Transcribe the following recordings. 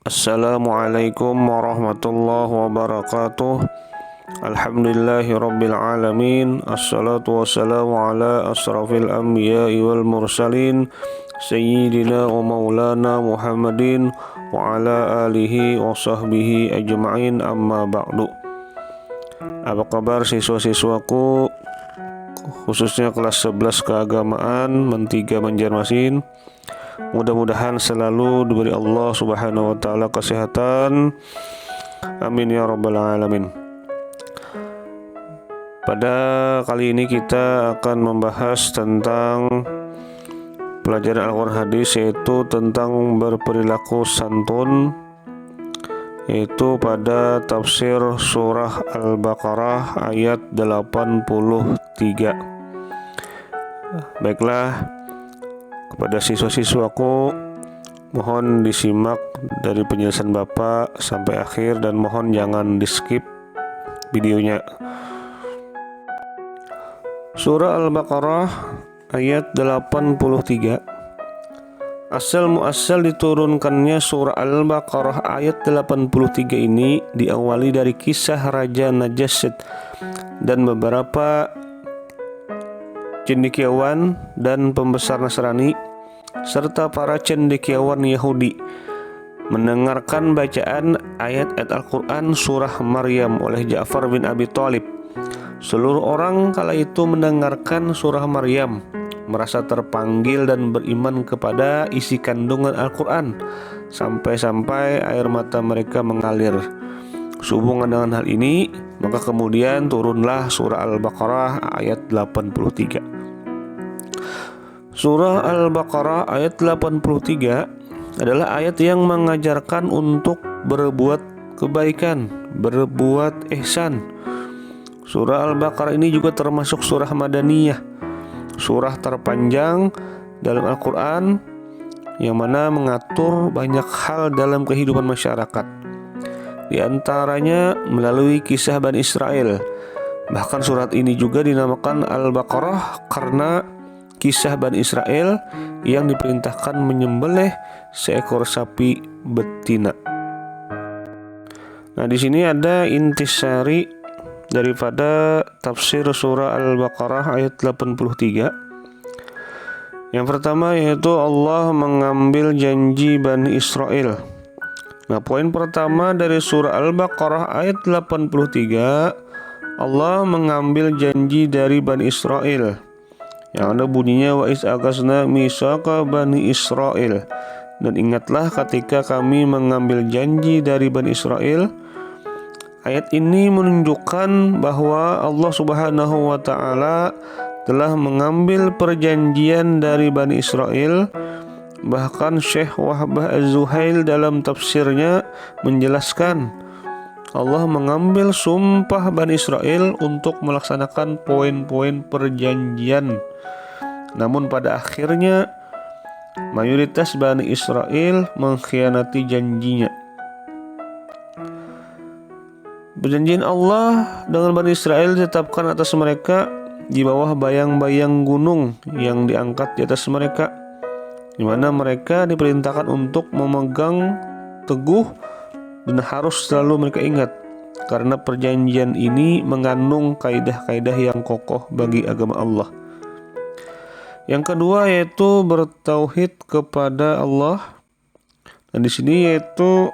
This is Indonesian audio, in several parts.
Assalamualaikum warahmatullahi wabarakatuh. Alhamdulillahi rabbil alamin. Assalatu wassalamu ala asrafil anbiya'i wal mursalin Sayyidina wa maulana Muhammadin wa ala alihi wa sahbihi ajma'in, amma ba'du. Apa kabar siswa-siswaku, khususnya kelas 11 keagamaan Mentiga Banjarmasin? Mudah-mudahan selalu diberi Allah Subhanahu wa taala kesehatan. Amin ya rabbal alamin. Pada kali ini kita akan membahas tentang pelajaran Al-Quran hadis, yaitu tentang berperilaku santun, yaitu pada tafsir surah Al-Baqarah ayat 83. Baiklah, kepada siswa-siswaku, mohon disimak dari penjelasan Bapak sampai akhir dan mohon jangan di-skip videonya. Surah Al-Baqarah ayat 83. Asal muasal diturunkannya surah Al-Baqarah ayat 83 ini diawali dari kisah Raja Najasid dan beberapa cendekiawan dan pembesar Nasrani serta para cendekiawan Yahudi mendengarkan bacaan ayat-ayat Al-Quran surah Maryam oleh Ja'far bin Abi Thalib. Seluruh orang kala itu mendengarkan surah Maryam merasa terpanggil dan beriman kepada isi kandungan Al-Quran sampai-sampai air mata mereka mengalir. Sehubungan dengan hal ini, maka kemudian turunlah surah Al-Baqarah ayat 83. Surah Al-Baqarah ayat 83 adalah ayat yang mengajarkan untuk berbuat kebaikan, berbuat ihsan. Surah Al-Baqarah ini juga termasuk surah Madaniyah, surah terpanjang dalam Al-Quran yang mana mengatur banyak hal dalam kehidupan masyarakat. Di antaranya melalui kisah Bani Israel. Bahkan surat ini juga dinamakan Al-Baqarah karena kisah Bani Israel yang diperintahkan menyembelih seekor sapi betina. Nah, di sini ada intisari daripada tafsir surah Al-Baqarah ayat 83. Yang pertama yaitu Allah mengambil janji Bani Israel. Nah, poin pertama dari surah Al-Baqarah ayat 83, Allah mengambil janji dari Bani Israel, yang ada bunyinya wa iz aghazna mitsaqa Bani Israel, dan ingatlah ketika kami mengambil janji dari Bani Israel. Ayat ini menunjukkan bahwa Allah Subhanahu wa taala telah mengambil perjanjian dari Bani Israel. Bahkan Syekh Wahbah Az-Zuhail dalam tafsirnya menjelaskan Allah mengambil sumpah Bani Israel untuk melaksanakan poin-poin perjanjian. Namun pada akhirnya mayoritas Bani Israel mengkhianati janjinya. Perjanjian Allah dengan Bani Israel ditetapkan atas mereka di bawah bayang-bayang gunung yang diangkat di atas mereka, di mana mereka diperintahkan untuk memegang teguh dan harus selalu mereka ingat, karena perjanjian ini mengandung kaidah-kaidah yang kokoh bagi agama Allah. Yang kedua yaitu bertauhid kepada Allah. Dan di sini yaitu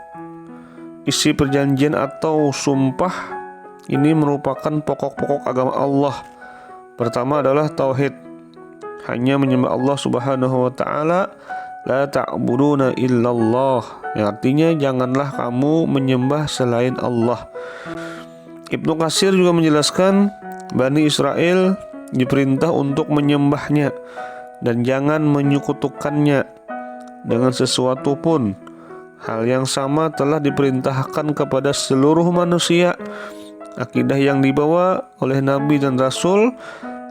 isi perjanjian atau sumpah ini merupakan pokok-pokok agama Allah. Pertama adalah tauhid, hanya menyembah Allah Subhanahu wa taala, la ta'buduna illallah, yang artinya janganlah kamu menyembah selain Allah. Ibnu Katsir juga menjelaskan Bani Israel diperintah untuk menyembahnya dan jangan menyekutukannya dengan sesuatu pun. Hal yang sama telah diperintahkan kepada seluruh manusia. Akidah yang dibawa oleh Nabi dan Rasul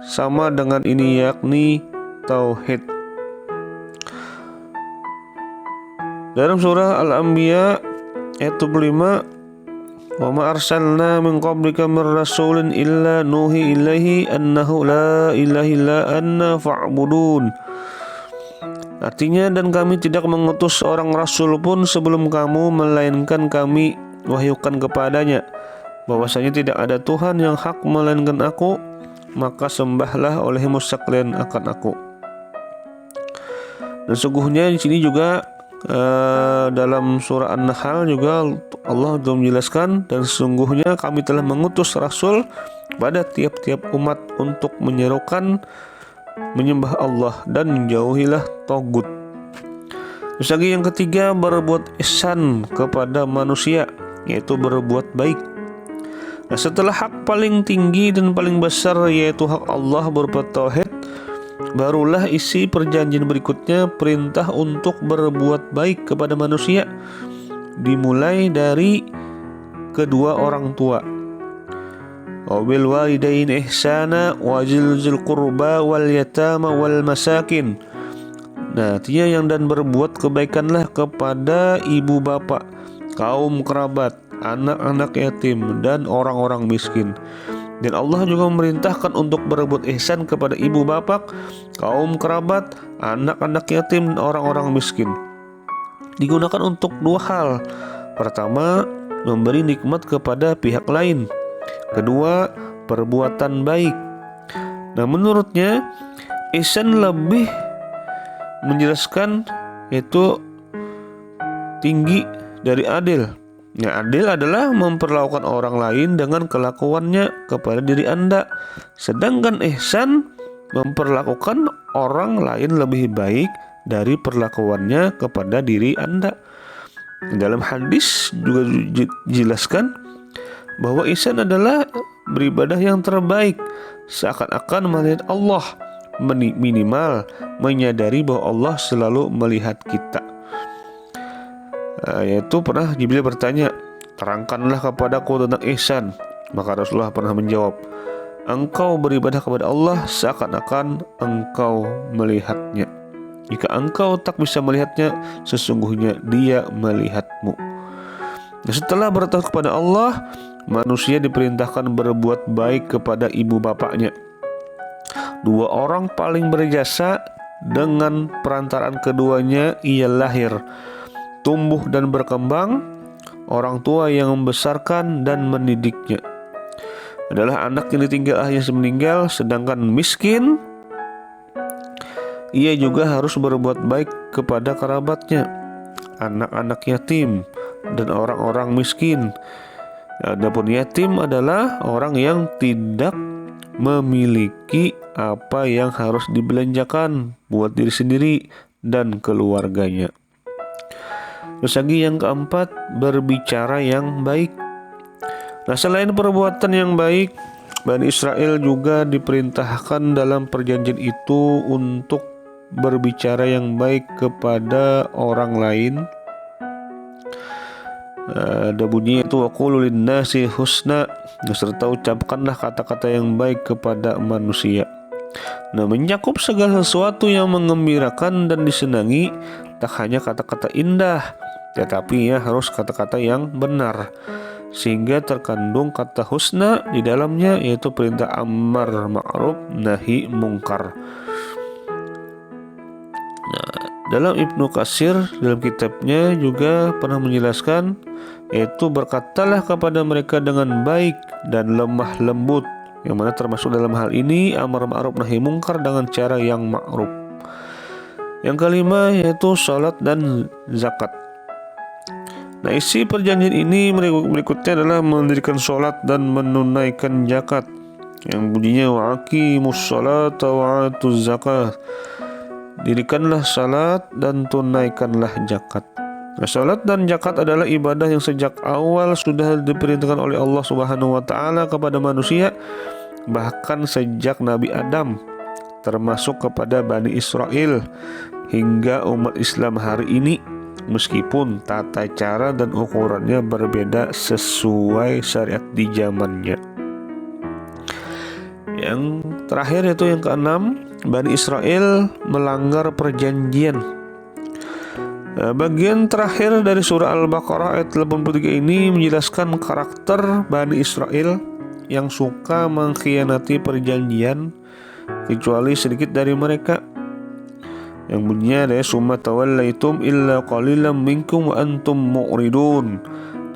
sama dengan ini, yakni tauhid. Dalam surah Al-Anbiya ayat 75, wa ma arsalna min qablika min rasulin illa nuhi ilaihi annahu la ilaha illa anna fa'budun. Artinya, dan kami tidak mengutus seorang rasul pun sebelum kamu, melainkan kami wahyukan kepadanya bahwasanya tidak ada Tuhan yang hak melainkan aku, maka sembahlah olehmu sekalian akan aku. Dan sungguhnya di sini juga dalam surah An-Nahl juga Allah sudah menjelaskan, dan sesungguhnya kami telah mengutus rasul pada tiap-tiap umat untuk menyerukan menyembah Allah dan menjauhilah togut. Terus lagi yang ketiga, berbuat ihsan kepada manusia, yaitu berbuat baik. Nah, setelah hak paling tinggi dan paling besar, yaitu hak Allah berbuat tauhid, barulah isi perjanjian berikutnya, perintah untuk berbuat baik kepada manusia, dimulai dari kedua orang tua. Wabil walidain ihsana wazil qurba wal yatama wal masakin. Nah, artinya yang dan berbuat kebaikanlah kepada ibu bapak, kaum kerabat, anak-anak yatim, dan orang-orang miskin. Dan Allah juga memerintahkan untuk berbuat ihsan kepada ibu bapak, kaum kerabat, anak-anak yatim, dan orang-orang miskin. Digunakan untuk dua hal. Pertama, memberi nikmat kepada pihak lain. Kedua, perbuatan baik. Nah, menurutnya ihsan lebih menjelaskan itu tinggi dari adil. Ya, adil adalah memperlakukan orang lain dengan kelakuannya kepada diri Anda. Sedangkan ihsan memperlakukan orang lain lebih baik dari perlakuannya kepada diri Anda. Dalam hadis juga dijelaskan bahwa ihsan adalah beribadah yang terbaik, seakan-akan melihat Allah, minimal menyadari bahwa Allah selalu melihat kita. Yaitu pernah Jibril bertanya, terangkanlah kepadaku tentang ihsan. Maka Rasulullah pernah menjawab, engkau beribadah kepada Allah seakan-akan engkau melihatnya. Jika engkau tak bisa melihatnya, sesungguhnya Dia melihatmu. Nah, setelah bertauhid kepada Allah, manusia diperintahkan berbuat baik kepada ibu bapaknya. Dua orang paling berjasa, dengan perantaraan keduanya ia lahir, tumbuh dan berkembang. Orang tua yang membesarkan dan mendidiknya adalah anak yang ditinggal ayahnya semeninggal. Sedangkan miskin, ia juga harus berbuat baik kepada kerabatnya, anak-anak yatim, dan orang-orang miskin. Adapun yatim adalah orang yang tidak memiliki apa yang harus dibelanjakan buat diri sendiri dan keluarganya. Terus lagi yang keempat, berbicara yang baik. Nah, selain perbuatan yang baik, Bani Israel juga diperintahkan dalam perjanjian itu untuk berbicara yang baik kepada orang lain. Ada bunyi itu waqulu linnasi husna, serta ucapkanlah kata-kata yang baik kepada manusia. Nah, mencakup segala sesuatu yang mengembirakan dan disenangi, tak hanya kata-kata indah, tetapi ya harus kata-kata yang benar, sehingga terkandung kata husna di dalamnya, yaitu perintah amar ma'ruf nahi mungkar. Nah, dalam Ibnu Katsir dalam kitabnya juga pernah menjelaskan, yaitu berkatalah kepada mereka dengan baik dan lemah lembut, yang mana termasuk dalam hal ini amar ma'ruf nahi mungkar dengan cara yang ma'ruf. Yang kelima yaitu salat dan zakat. Nah, isi perjanjian ini berikutnya adalah mendirikan salat dan menunaikan zakat, yang bunyinya waqimus salata wa atuz zakat. Dirikanlah salat dan tunaikanlah zakat. Nah, salat dan zakat adalah ibadah yang sejak awal sudah diperintahkan oleh Allah Subhanahu wa taala kepada manusia, bahkan sejak Nabi Adam, termasuk kepada Bani Israel hingga umat Islam hari ini, meskipun tata cara dan ukurannya berbeda sesuai syariat di zamannya. Yang terakhir yaitu yang keenam, Bani Israel melanggar perjanjian. Bagian terakhir dari surah Al-Baqarah ayat 83 ini menjelaskan karakter Bani Israel yang suka mengkhianati perjanjian, kecuali sedikit dari mereka. yang bunyinya ada summa tawallaitum illa qalilan minkum wa antum mu'ridun.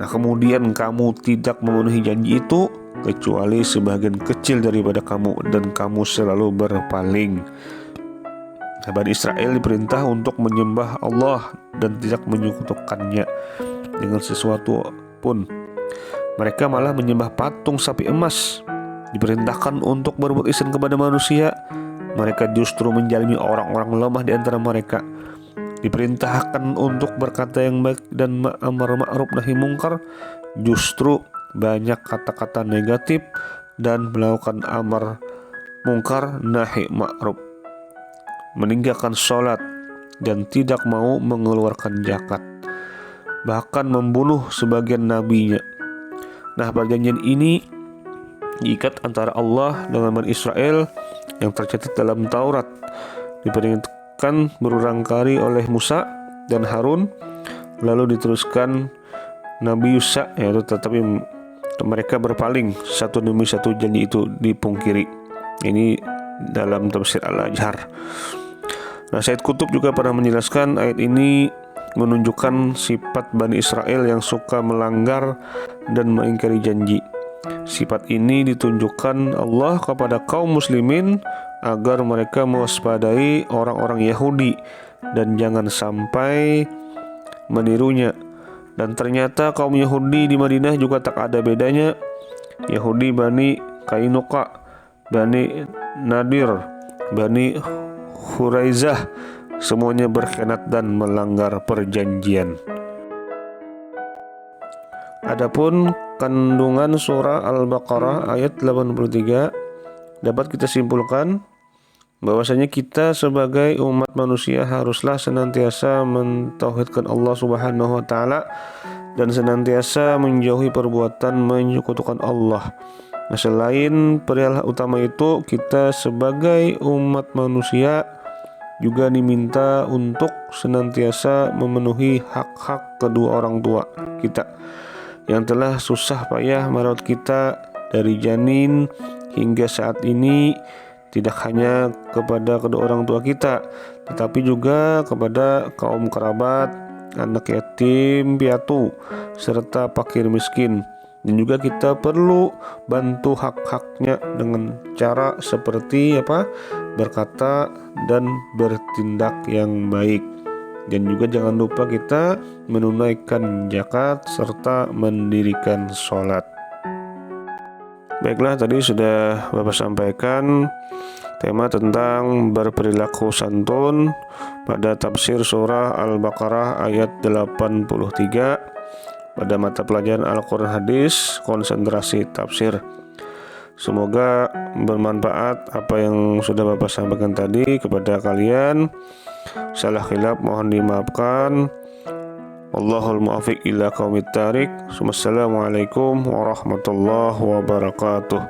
Nah, kemudian kamu tidak memenuhi janji itu kecuali sebagian kecil daripada kamu dan kamu selalu berpaling. Nah, Bani Israel diperintah untuk menyembah Allah dan tidak menyekutukannya dengan sesuatu pun. Mereka malah menyembah patung sapi emas. Diperintahkan untuk berbuat ihsan kepada manusia, mereka justru menzalimi orang-orang lemah di antara mereka. Diperintahkan untuk berkata yang baik dan amar ma'ruf nahi mungkar, justru banyak kata-kata negatif dan melakukan amar mungkar nahi ma'ruf, meninggalkan sholat dan tidak mau mengeluarkan zakat, bahkan membunuh sebagian nabinya. Nah, perjanjian ini diikat antara Allah dengan Bani Israel yang tercatat dalam Taurat, diperingatkan berulang kali oleh Musa dan Harun, lalu diteruskan Nabi Yusa, yaitu tetapi mereka berpaling satu demi satu, janji itu dipungkiri. Ini dalam tafsir Al-Ajhar. Nah, Said Qutb juga pernah menjelaskan ayat ini menunjukkan sifat Bani Israel yang suka melanggar dan mengingkari janji. Sifat ini ditunjukkan Allah kepada kaum muslimin agar mereka mewaspadai orang-orang Yahudi dan jangan sampai menirunya. Dan ternyata kaum Yahudi di Madinah juga tak ada bedanya. Yahudi Bani Kainuqa, Bani Nadir, Bani Huraizah, semuanya berkhianat dan melanggar perjanjian. Adapun kandungan surah Al-Baqarah ayat 83 dapat kita simpulkan bahwasanya kita sebagai umat manusia haruslah senantiasa mentauhidkan Allah Subhanahu wa taala dan senantiasa menjauhi perbuatan menyekutukan Allah. Nah, selain perihal utama itu, kita sebagai umat manusia juga diminta untuk senantiasa memenuhi hak-hak kedua orang tua kita yang telah susah payah merawat kita dari janin hingga saat ini, tidak hanya kepada kedua orang tua kita, tetapi juga kepada kaum kerabat, anak yatim piatu, serta fakir miskin. Dan juga kita perlu bantu hak-haknya dengan cara seperti berkata dan bertindak yang baik. Dan juga jangan lupa kita menunaikan zakat serta mendirikan sholat. Baiklah, tadi sudah Bapak sampaikan tema tentang berperilaku santun pada tafsir surah Al-Baqarah ayat 83 pada mata pelajaran Al-Quran Hadis konsentrasi tafsir. Semoga bermanfaat apa yang sudah Bapak sampaikan tadi kepada kalian. Salah khilaf mohon dimaafkan. Wallahul muwaffiq ila qaumit thariq. Wassalamualaikum warahmatullahi wabarakatuh.